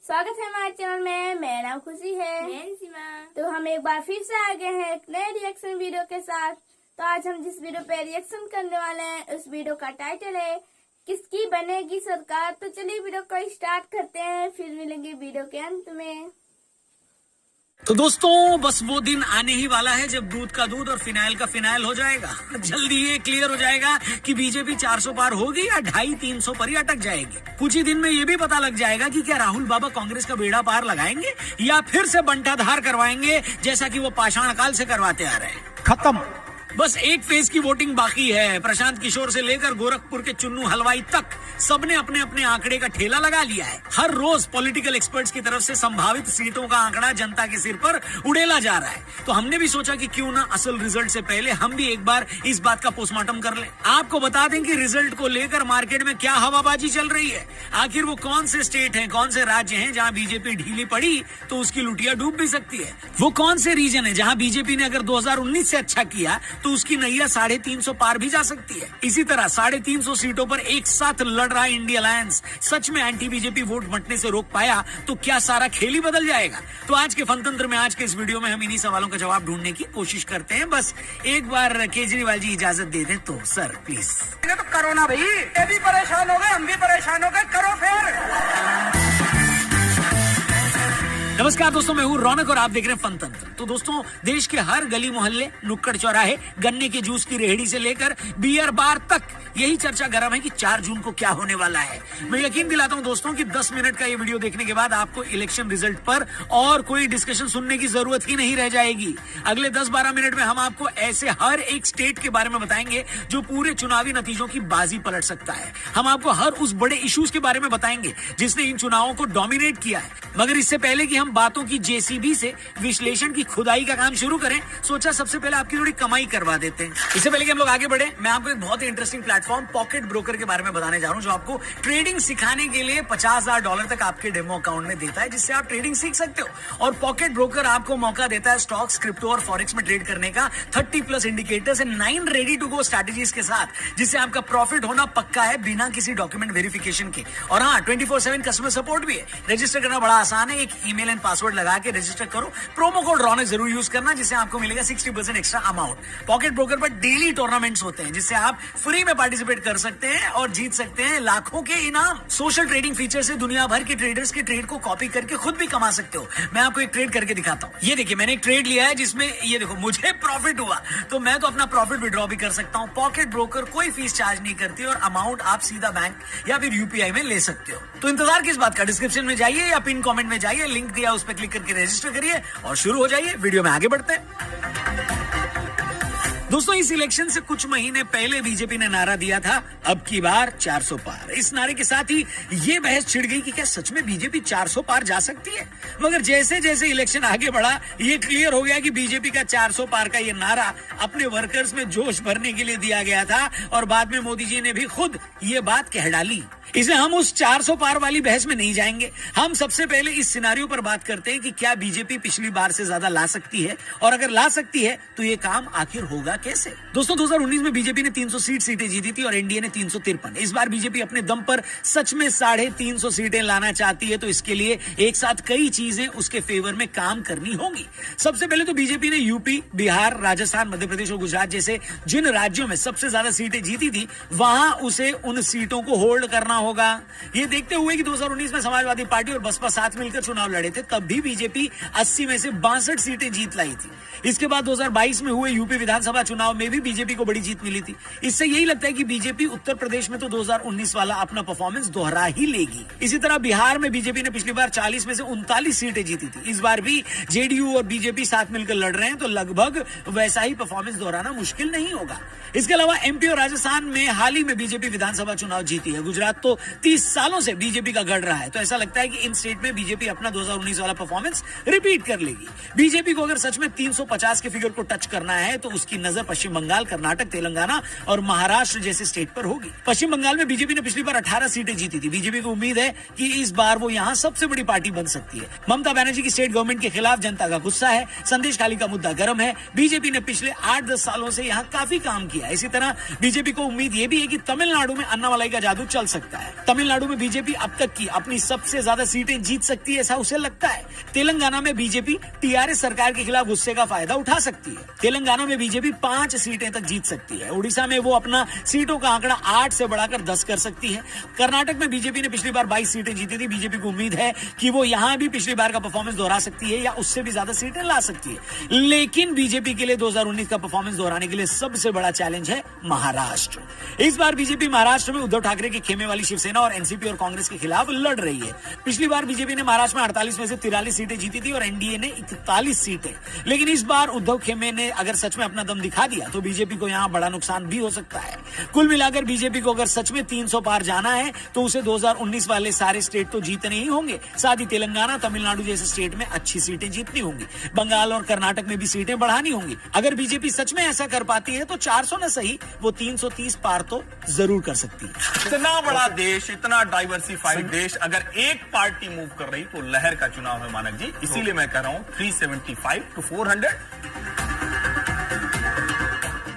स्वागत है हमारे चैनल में। मेरा नाम खुशी है। मैं सीमा। तो हम एक बार फिर से आ गए हैं एक नए रिएक्शन वीडियो के साथ। तो आज हम जिस वीडियो पे रिएक्शन करने वाले हैं उस वीडियो का टाइटल है किसकी बनेगी सरकार। तो चलिए वीडियो को स्टार्ट करते हैं, फिर मिलेंगे वीडियो के अंत में। तो दोस्तों बस वो दिन आने ही वाला है जब दूध का दूध और फिनाइल का फिनाइल हो जाएगा। जल्दी ये क्लियर हो जाएगा कि बीजेपी 400 पार होगी या 250-300 पर ही अटक जाएगी। कुछ ही दिन में ये भी पता लग जाएगा कि क्या राहुल बाबा कांग्रेस का बेड़ा पार लगाएंगे या फिर से बंटाधार करवाएंगे जैसा कि वो पाषाण काल से करवाते आ रहे हैं। खत्म, बस एक फेज की वोटिंग बाकी है। प्रशांत किशोर से लेकर गोरखपुर के चुन्नू हलवाई तक सबने अपने अपने आंकड़े का ठेला लगा लिया है। हर रोज पॉलिटिकल एक्सपर्ट्स की तरफ से संभावित सीटों का आंकड़ा जनता के सिर पर उड़ेला जा रहा है। तो हमने भी सोचा कि क्यों ना असल रिजल्ट से पहले हम भी एक बार इस बात का पोस्टमार्टम कर लें। आपको बता दें कि रिजल्ट को लेकर मार्केट में क्या हवाबाजी चल रही है। आखिर वो कौन से स्टेट हैं, कौन से राज्य हैं जहां बीजेपी ढीली पड़ी तो उसकी लुटिया डूब भी सकती है। वो कौन से रीजन है जहां बीजेपी ने अगर 2019 से अच्छा किया तो उसकी नैया 350 पार भी जा सकती है। इसी तरह 350 सीटों पर एक साथ लड़ रहा इंडिया अलायंस सच में एंटी बीजेपी वोट बंटने से रोक पाया तो क्या सारा खेल ही बदल जाएगा। तो आज के फनतंत्र में, आज के इस वीडियो में हम इन्हीं सवालों का जवाब ढूंढने की कोशिश करते हैं। बस एक बार केजरीवाल जी इजाजत दे दें तो सर प्लीज। तो करो ना भाई, ये भी परेशान हो गए, हम भी परेशान हो गए, करो फिर। नमस्कार दोस्तों, मैं हूँ रौनक और आप देख रहे हैं फनतंत्र। तो दोस्तों देश के हर गली मोहल्ले, नुक्कड़ चौराहे, गन्ने के जूस की रेहड़ी से लेकर बियर बार तक यही चर्चा गर्म है कि 4 जून को क्या होने वाला है। मैं यकीन दिलाता हूं दोस्तों कि 10 मिनट का ये वीडियो देखने के बाद आपको इलेक्शन रिजल्ट पर और कोई डिस्कशन सुनने की जरूरत ही नहीं रह जाएगी। अगले 10-12 मिनट में हम आपको ऐसे हर एक स्टेट के बारे में बताएंगे जो पूरे चुनावी नतीजों की बाजी पलट सकता है। हम आपको हर उस बड़े इश्यूज के बारे में बताएंगे जिसने इन चुनावों को डोमिनेट किया है। मगर इससे पहले कि हम बातों की जेसीबी से विश्लेषण की खुदाई का काम शुरू करें, सोचा सबसे पहले आपकी थोड़ी कमाई करवा देते हैं। इससे पहले कि हम लोग आगे बढ़े, मैं आपको एक बहुत ही इंटरेस्टिंग प्लेटफॉर्म पॉकेट ब्रोकर के बारे में बताने जा रहा हूं जो आपको ट्रेडिंग सिखाने के लिए $50,000 तक आपके डेमो अकाउंट में देता है, जिससे आप ट्रेडिंग सीख सकते हो। और पॉकेट ब्रोकर आपको मौका देता है स्टॉक्स, क्रिप्टो और फॉरेक्स में ट्रेड करने का 30+ indicators and 9 ready to go strategies के साथ, जिससे आपका प्रॉफिट होना पक्का है बिना किसी डॉक्यूमेंट वेरिफिकेशन के। और हाँ, 24/7 कस्टमर सपोर्ट भी है। रजिस्टर करना बड़ा आसान है, एक ईमेल एंड पासवर्ड लगा के रजिस्टर करो। प्रोमो कोड रौनक जरूर यूज करना जिससे आपको मिलेगा 60% एक्स्ट्रा अमाउंट। पॉकेट ब्रोकर पर डेली टूर्नामेंट्स होते हैं जिससे आप फ्री में पार्टिसिपेट कर सकते हैं और जीत सकते हैं लाखों के इनाम। सोशल ट्रेडिंग फीचर से दुनिया भर के ट्रेडर्स के ट्रेड को कॉपी करके खुद भी कमा सकते हो। मैं आपको एक ट्रेड करके दिखाता हूँ। ये देखिए, मैंने एक ट्रेड लिया है जिसमें ये देखो मुझे प्रॉफिट हुआ, तो मैं तो अपना प्रॉफिट विड्रॉ भी कर सकता हूँ। पॉकेट ब्रोकर कोई फीस चार्ज नहीं करती और अमाउंट आप सीधा बैंक या फिर यूपीआई में ले सकते हो। तो इंतजार किस बात का, डिस्क्रिप्शन में जाइए या पिन कमेंट में जाइए, लिंक दिया उस पर क्लिक करके रजिस्टर करिए और शुरू हो जाइए। वीडियो में आगे बढ़ते हैं। दोस्तों इस इलेक्शन से कुछ महीने पहले बीजेपी ने नारा दिया था अब की बार 400 पार। इस नारे के साथ ही ये बहस छिड़ गई कि क्या सच में बीजेपी 400 पार जा सकती है। मगर जैसे जैसे इलेक्शन आगे बढ़ा ये क्लियर हो गया कि बीजेपी का 400 पार का ये नारा अपने वर्कर्स में जोश भरने के लिए दिया गया था और बाद में मोदी जी ने भी खुद ये बात कह डाली। इसलिए हम उस 400 पार वाली बहस में नहीं जाएंगे। हम सबसे पहले इस सिनारियो पर बात करते हैं कि क्या बीजेपी पिछली बार से ज्यादा ला सकती है, और अगर ला सकती है तो ये काम आखिर होगा कैसे। दोस्तों 2019 में बीजेपी ने 300 सीटें जीती थी और एनडीए ने 353। इस बार बीजेपी अपने दम पर सच में 350 सीटें लाना चाहती है तो इसके लिए एक साथ कई चीजें उसके फेवर में काम करनी होंगी। सबसे पहले तो बीजेपी ने यूपी, बिहार, राजस्थान, मध्य प्रदेश और गुजरात जैसे जिन राज्यों में सबसे ज्यादा सीटें जीती थी वहां उसे उन सीटों को होल्ड करना होगा। ये देखते हुए कि 2019 में समाजवादी पार्टी और बसपा साथ मिलकर चुनाव लड़े थे, तब भी बीजेपी 80 में से 62 सीटें जीत लाई थी। इसके बाद 2022 में हुए यूपी विधानसभा चुनाव में भी बीजेपी को बड़ी जीत मिली थी। इससे यही लगता है कि बीजेपी उत्तर प्रदेश में तो 2019 वाला अपना परफॉर्मेंस दोहरा ही लेगी। इसी तरह बिहार में बीजेपी ने पिछली बार 40 में से 39 सीटें जीती थी। इस बार भी जेडीयू और बीजेपी साथ मिलकर लड़ रहे हैं तो लगभग वैसा ही परफॉर्मेंस दोहराना मुश्किल नहीं होगा। इसके अलावा एमपी और राजस्थान में हाल ही में बीजेपी विधानसभा चुनाव जीती है। गुजरात तो 30 सालों से बीजेपी का गढ़ रहा है, तो ऐसा लगता है कि इन स्टेट में बीजेपी अपना 2019 वाला परफॉर्मेंस रिपीट कर लेगी। बीजेपी को अगर सच में 350 के फिगर को टच करना है तो उसकी नजर ज्यादातर पश्चिम बंगाल, कर्नाटक, तेलंगाना और महाराष्ट्र जैसे स्टेट पर होगी। पश्चिम बंगाल में बीजेपी ने पिछली बार 18 सीटें जीती थी। बीजेपी को उम्मीद है कि इस बार वो यहाँ सबसे बड़ी पार्टी बन सकती है। ममता बनर्जी की स्टेट गवर्नमेंट के खिलाफ जनता का गुस्सा है। संदेश खाली का मुद्दा गर्म है। बीजेपी ने पिछले 8-10 सालों से यहाँ काफी काम किया। इसी तरह बीजेपी को उम्मीद ये भी है कि तमिलनाडु में अन्नामलाई का जादू चल सकता है। तमिलनाडु में बीजेपी अब तक की अपनी सबसे ज्यादा सीटें जीत सकती है, ऐसा उसे लगता है। तेलंगाना में बीजेपी टीआरएस सरकार के खिलाफ गुस्से का फायदा उठा सकती है। तेलंगाना में बीजेपी 5 सीटें तक जीत सकती है। उड़ीसा में वो अपना सीटों का आंकड़ा 8 से बढ़ाकर 10 कर सकती है। कर्नाटक में बीजेपी ने पिछली बार 22 सीटें जीती थी। बीजेपी को उम्मीद है कि वो यहां भी पिछली बार का परफॉर्मेंस दोहरा सकती है या उससे भी ज्यादा सीटें ला सकती है। लेकिन बीजेपी के लिए 2019 का परफॉर्मेंस दोहराने के लिए सबसे बड़ा चैलेंज है महाराष्ट्र। इस बार बीजेपी महाराष्ट्र में उद्धव ठाकरे के खेमे वाली शिवसेना और एनसीपी और कांग्रेस के खिलाफ लड़ रही है। पिछली बार बीजेपी ने महाराष्ट्र में 48 में से 43 सीटें जीती थी और एनडीए ने 41 सीटें। लेकिन इस बार उद्धव खेमे ने अगर सच में अपना दम दिखा दिया तो बीजेपी को यहां बड़ा नुकसान भी हो सकता है। कुल मिलाकर बीजेपी को अगर सच में 300 पार जाना है तो उसे 2019 वाले सारे स्टेट तो जीतने ही होंगे, साथ ही तेलंगाना, तमिलनाडु जैसे स्टेट में अच्छी सीटें जीतनी होंगी। बंगाल और कर्नाटक में भी सीटें बढ़ानी होंगी। अगर बीजेपी सच में ऐसा कर पाती है तो 400 न सही वो 330 पार तो जरूर कर सकती है। इतना बड़ा देश, इतना डाइवर्सिफाइड देश, अगर एक पार्टी मूव कर रही तो लहर का चुनाव है मानक जी। इसीलिए मैं कह रहा हूं 375 to 400।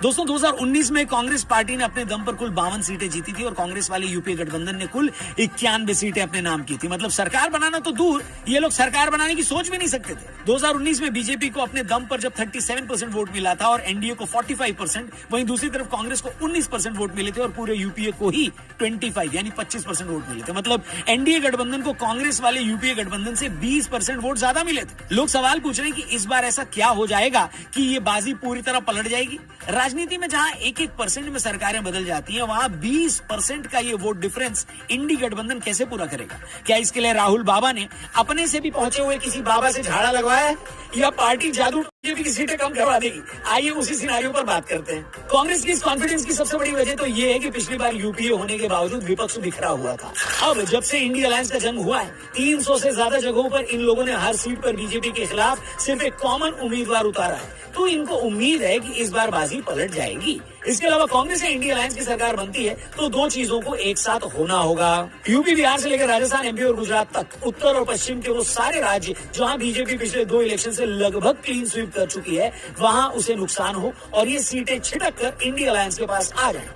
दोस्तों 2019 में कांग्रेस पार्टी ने अपने दम पर कुल 52 सीटें जीती थी और कांग्रेस वाले यूपीए गठबंधन ने कुल 91 सीटें अपने नाम की थी। मतलब सरकार बनाना तो दूर, ये लोग सरकार बनाने की सोच भी नहीं सकते थे। 2019 में बीजेपी को अपने दम पर जब 37% वोट मिला था और एनडीए को 45%, वहीं दूसरी तरफ कांग्रेस को 19% वोट मिले थे और पूरे यूपीए को ही 25 यानी 25% वोट मिले थे। मतलब एनडीए गठबंधन को कांग्रेस वाले यूपीए गठबंधन से 20% वोट ज्यादा मिले थे। लोग सवाल पूछ रहे हैं कि इस बार ऐसा क्या हो जाएगा कि ये बाजी पूरी तरह पलट जाएगी। राजनीति में जहां 1-1% में सरकारें बदल जाती हैं, वहां 20% का ये वोट डिफरेंस इंडी गठबंधन कैसे पूरा करेगा? क्या इसके लिए राहुल बाबा ने अपने से भी पहुंचे हुए किसी बाबा से झाड़ा लगवाया है या पार्टी जादू बीजेपी की सीटें कम करवा देगी? आइए उसी सिनेरियो पर बात करते हैं। कांग्रेस की इस कॉन्फिडेंस की सबसे बड़ी वजह तो ये है कि पिछली बार यूपीए होने के बावजूद विपक्ष बिखरा हुआ था। अब जब से इंडी अलायंस का जंग हुआ है, 300 से ज्यादा जगहों पर इन लोगों ने हर सीट पर बीजेपी के खिलाफ सिर्फ एक कॉमन उम्मीदवार उतारा है। तो इनको उम्मीद है कि इस बार बाजी पलट जाएगी। इसके अलावा कांग्रेस या इंडिया अलायंस की सरकार बनती है तो 2 चीजों को एक साथ होना होगा। यूपी, बिहार से लेकर राजस्थान, एमपी और गुजरात तक, उत्तर और पश्चिम के वो सारे राज्य जहां बीजेपी पिछले 2 इलेक्शन से लगभग क्लीन स्वीप कर चुकी है, वहां उसे नुकसान हो और ये सीटें छिटक कर इंडिया अलायंस के पास आ जाए।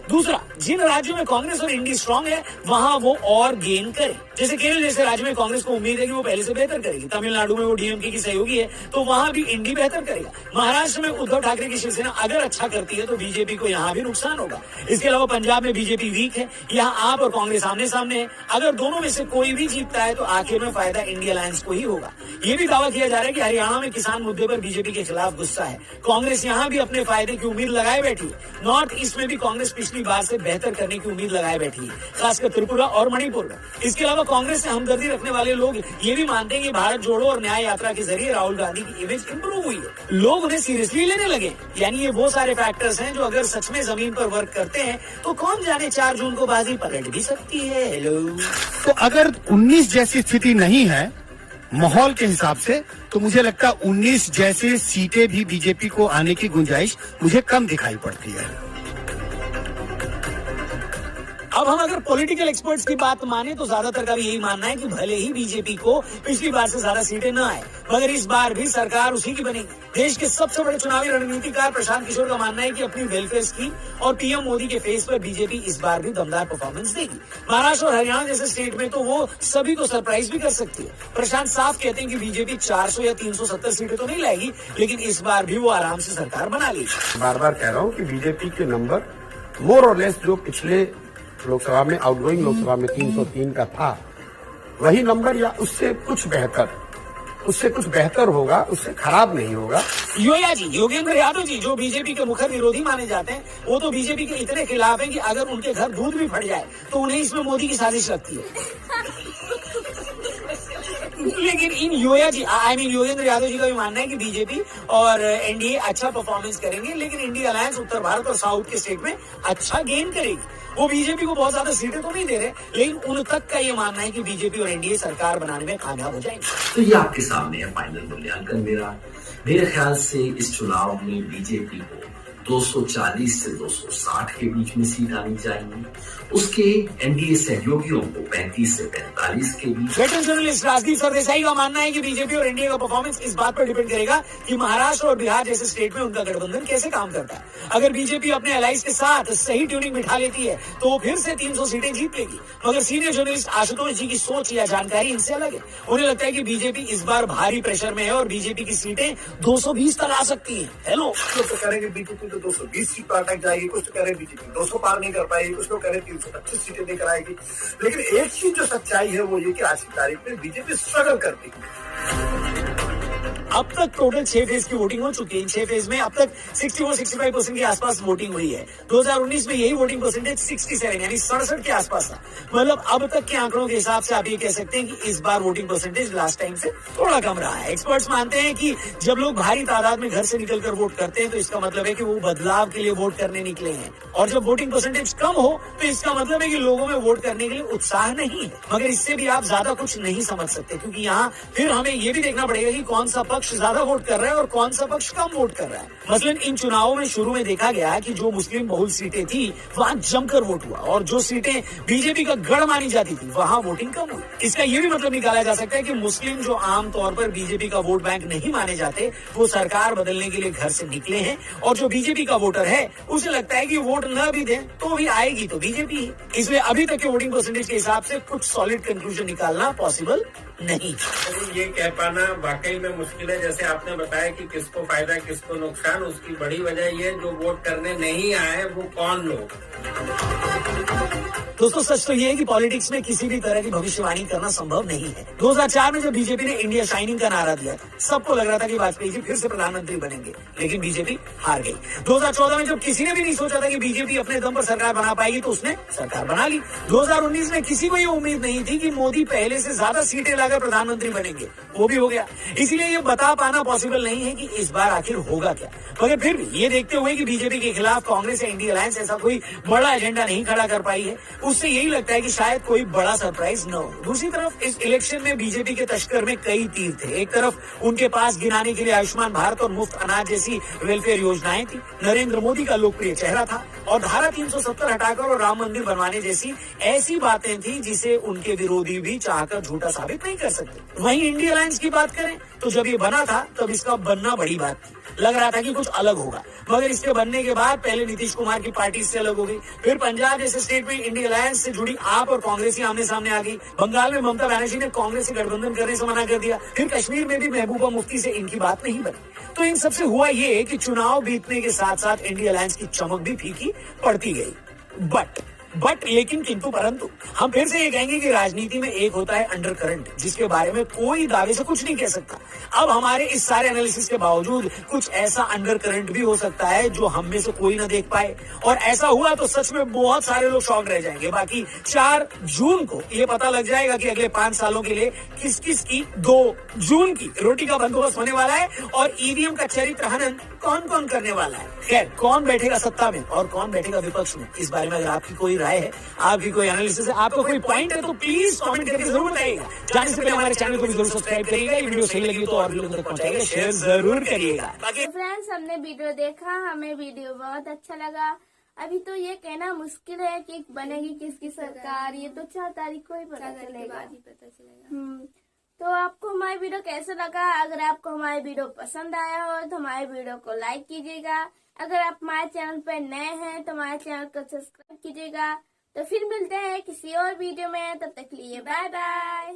दूसरा, जिन राज्यों में कांग्रेस और इंडी स्ट्रांग है वहां वो और गेन करे। जैसे केरल जैसे राज्य में कांग्रेस को उम्मीद है कि वो पहले से बेहतर करेगी। तमिलनाडु में वो डीएमके की सहयोगी है तो वहां भी इंडी बेहतर करेगा। महाराष्ट्र में उद्धव ठाकरे की शिवसेना अगर अच्छा करती है तो बीजेपी को यहाँ भी नुकसान होगा। इसके अलावा पंजाब में बीजेपी वीक है, यहाँ आप और कांग्रेस आमने सामने है। अगर दोनों में से कोई भी जीतता है तो आखिर में फायदा इंडिया अलायंस को ही होगा। ये भी दावा किया जा रहा है कि हरियाणा में किसान मुद्दे पर बीजेपी के खिलाफ गुस्सा है। कांग्रेस यहाँ भी अपने फायदे की उम्मीद लगाए बैठी है। नॉर्थ ईस्ट में भी कांग्रेस पिछली बार से बेहतर करने की उम्मीद लगाए बैठी है, खासकर त्रिपुरा और मणिपुर में। इसके अलावा कांग्रेस से हमदर्दी रखने वाले लोग ये भी मानते हैं कि भारत जोड़ो और न्याय यात्रा के जरिए राहुल गांधी की इमेज इंप्रूव हुई है। लोग उन्हें सीरियसली लेने लगे। यानी ये वो सारे फैक्टर्स हैं जो अगर सच में जमीन पर वर्क करते हैं तो कौन जाने 4 जून को बाजी पलट भी सकती है। हेलो, तो अगर 19 जैसी स्थिति नहीं है माहौल के हिसाब से, तो मुझे लगता है 19 जैसे सीटें भी बीजेपी को आने की गुंजाइश मुझे कम दिखाई पड़ती है। अब हम अगर पॉलिटिकल एक्सपर्ट्स की बात माने तो ज्यादातर का भी यही मानना है कि भले ही बीजेपी को पिछली बार से ज्यादा सीटें न आए, मगर इस बार भी सरकार उसी की बनेगी। देश के सबसे बड़े चुनावी रणनीतिकार प्रशांत किशोर का मानना है कि अपनी वेलफेयर स्कीम और पीएम मोदी के फेस पर बीजेपी इस बार भी दमदार परफॉर्मेंस देगी। महाराष्ट्र और हरियाणा जैसे स्टेट में तो वो सभी को सरप्राइज भी कर सकती है। प्रशांत साफ कहते हैं कि बीजेपी 400 या 370 सीटें तो नहीं लाएगी, लेकिन इस बार भी वो आराम से सरकार बना लेगी। बार बार कह रहा हूँ कि बीजेपी के नंबर मोर और लेस जो पिछले लोकसभा में, आउटगोइंग लोकसभा में 303 का था, वही नंबर या उससे कुछ बेहतर होगा, उससे खराब नहीं होगा। योगेंद्र यादव जी जो बीजेपी के मुखर विरोधी माने जाते हैं, वो तो बीजेपी के इतने खिलाफ हैं कि अगर उनके घर दूध भी फट जाए तो उन्हें इसमें मोदी की साजिश लगती है। लेकिन योगेंद्र यादव जी का भी मानना है कि बीजेपी और एनडीए अच्छा परफॉर्मेंस करेंगे, लेकिन इंडिया अलायंस उत्तर भारत और साउथ के स्टेट में अच्छा गेन करेगी। वो बीजेपी को बहुत ज्यादा सीटें तो नहीं दे रहे, लेकिन उन तक का ये मानना है कि बीजेपी और एनडीए सरकार बनाने में कामयाब हो जाएंगे। तो ये आपके सामने है फाइनल मूल्यांकन मेरा। मेरे ख्याल से इस चुनाव में बीजेपी को 240 से 260 के बीच में सीट आनी चाहिए। उसके एनडीए सहयोगियों को 35 से 45 के बीच। वेटरन जर्नलिस्ट राजदीप सरदेसाई का मानना है कि बीजेपी और एनडीए का परफॉर्मेंस इस बात पर डिपेंड करेगा कि महाराष्ट्र और बिहार जैसे स्टेट में उनका गठबंधन कैसे काम करता है। अगर बीजेपी अपने अलाइज के साथ सही ट्यूनिंग बिठा लेती है तो वो फिर से 300 सीटें जीत लेगी। मगर सीनियर जर्नलिस्ट आशुतोष जी की सोच या जानकारी इनसे अलग है। उन्हें लगता है कि बीजेपी इस बार भारी प्रेशर में है और बीजेपी की सीटें 220 तक आ सकती है। हेलो, कुछ तो कह रहे हैं बीजेपी तो 220 सीट पर अटक जाएगी, कुछ तो कह रहे हैं बीजेपी 200 पार नहीं कर पाएगी, कुछ तो कह रहे हैं 325 सीटें लेकर आएगी। लेकिन एक चीज जो सच्चाई है वो ये कि आज की तारीख में बीजेपी स्ट्रगल करती है। अब तक टोटल 6 फेज की वोटिंग हो चुकी है। इन 6 फेज में अब तक 64-65% के आसपास वोटिंग हुई है। 2019 में यही वोटिंग परसेंटेज 67 यानी 67 के आसपास था। मतलब अब तक के आंकड़ों के हिसाब से आप ये कह सकते हैं कि इस बार वोटिंग परसेंटेज लास्ट टाइम से थोड़ा कम रहा है। एक्सपर्ट्स मानते हैं कि जब लोग भारी तादाद में घर से निकलकर वोट करते हैं तो इसका मतलब है कि वो बदलाव के लिए वोट करने निकले हैं, और जब वोटिंग परसेंटेज कम हो तो इसका मतलब है कि लोगों में वोट करने के लिए उत्साह नहीं है। मगर इससे भी आप ज्यादा कुछ नहीं समझ सकते, क्योंकि यहाँ फिर हमें ये भी देखना पड़ेगा कि कौन सा पक्ष ज्यादा वोट कर रहा है और कौन सा पक्ष कम वोट कर रहा है। मसलन इन चुनावों में शुरू में देखा गया कि जो मुस्लिम बहुल सीटें थी वहां जमकर वोट हुआ, और जो सीटें बीजेपी का गढ़ मानी जाती थी वहां वोटिंग कम हुई। इसका ये भी मतलब निकाला जा सकता है कि मुस्लिम जो आमतौर पर बीजेपी का वोट बैंक नहीं माने जाते, वो सरकार बदलने के लिए घर से निकले हैं, और जो बीजेपी का वोटर है उसे लगता है कि वोट न भी दे तो भी आएगी तो बीजेपी है। इसलिए अभी तक के वोटिंग परसेंटेज के हिसाब से कुछ सॉलिड कंक्लूजन निकालना पॉसिबल नहीं। ये कह पाना वाकई में मुश्किल है। जैसे आपने बताया कि किसको फायदा किसको नुकसान, उसकी बड़ी वजह ये जो वोट करने नहीं आए वो कौन लोग। दोस्तों सच तो ये है कि पॉलिटिक्स में किसी भी तरह की भविष्यवाणी करना संभव नहीं है। 2004 में जब बीजेपी ने इंडिया शाइनिंग का नारा दिया था, सबको लग रहा था कि वाजपेयी जी फिर से प्रधानमंत्री बनेंगे, लेकिन बीजेपी हार गई। 2014 में जब किसी ने भी नहीं सोचा था कि बीजेपी अपने दम पर सरकार बना पाएगी तो उसने सरकार बना ली। 2019 में किसी को ये उम्मीद नहीं थी कि मोदी पहले से ज्यादा सीटें लाकर प्रधानमंत्री बनेंगे, वो भी हो गया। इसीलिए ये बता पाना पॉसिबल नहीं है कि इस बार आखिर होगा क्या। मगर फिर भी ये देखते हुए कि बीजेपी के खिलाफ कांग्रेस या इंडिया अलायंस ऐसा कोई बड़ा एजेंडा नहीं खड़ा कर पाई है, उससे यही लगता है कि शायद कोई बड़ा सरप्राइज न हो। दूसरी तरफ इस इलेक्शन में बीजेपी के तस्कर में कई तीर थे। एक तरफ उनके पास गिनाने के लिए आयुष्मान भारत और मुफ्त अनाज जैसी वेलफेयर योजनाएं थी, नरेंद्र मोदी का लोकप्रिय चेहरा था, और धारा 370 हटाकर और राम मंदिर बनवाने जैसी ऐसी बातें थी जिसे उनके विरोधी भी चाहकर झूठा साबित नहीं कर सकते। वहीं इंडिया अलायंस की बात करें तो जब ये बना था तब इसका बनना बड़ी बात थी। लग रहा था कि कुछ अलग होगा, मगर इसके बनने के बाद पहले नीतीश कुमार की पार्टी इससे अलग हो गई, फिर पंजाब जैसे स्टेट में इंडिया अलायंस से जुड़ी आप और कांग्रेस आमने सामने आ गई, बंगाल में ममता बनर्जी ने कांग्रेस से गठबंधन करने से मना कर दिया, फिर कश्मीर में भी महबूबा मुफ्ती से इनकी बात नहीं बनी। तो इन सबसे हुआ ये कि चुनाव बीतने के साथ साथ इंडिया अलायंस की चमक भी फीकी पड़ती गई। बट लेकिन किंतु परंतु हम फिर से ये कहेंगे कि राजनीति में एक होता है अंडर करंट, जिसके बारे में कोई दावे से कुछ नहीं कह सकता। अब हमारे इस सारे एनालिसिस के बावजूद कुछ ऐसा अंडर करंट भी हो सकता है जो हम में से कोई ना देख पाए, और ऐसा हुआ तो सच में बहुत सारे लोग शॉक रह जाएंगे। बाकी 4 जून को ये पता लग जाएगा कि अगले 5 सालों के लिए किस किस की 2 जून की रोटी का बंदोबस्त होने वाला है, और ईवीएम का चरित्र हनन कौन कौन करने वाला है। खैर, कौन बैठेगा सत्ता में और कौन बैठेगा विपक्ष में, इस बारे में अगर आपकी कोई राय है, आपकी कोई एनालिसिस है, आपका कोई पॉइंट है, तो प्लीज कमेंट करके जरूर बताइएगा। जाने से पहले हमारे चैनल को भी जरूर सब्सक्राइब करिएगा। ये वीडियो सही लगी तो और भी लोगों तक पहुंचाइएगा, शेयर जरूर करिएगा। तो फ्रेंड्स, हमने वीडियो देखा, हमें वीडियो बहुत अच्छा लगा। अभी तो ये कहना मुश्किल है कि बनेगी किसकी सरकार, ये तो 4 तारीख को ही पता चलेगा। तो आपको हमारी वीडियो कैसा लगा? अगर आपको हमारी वीडियो पसंद आया हो तो हमारे वीडियो को लाइक कीजिएगा। अगर आप हमारे चैनल पर नए हैं तो हमारे चैनल को सब्सक्राइब कीजिएगा। तो फिर मिलते हैं किसी और वीडियो में, तब तक के लिए बाय बाय।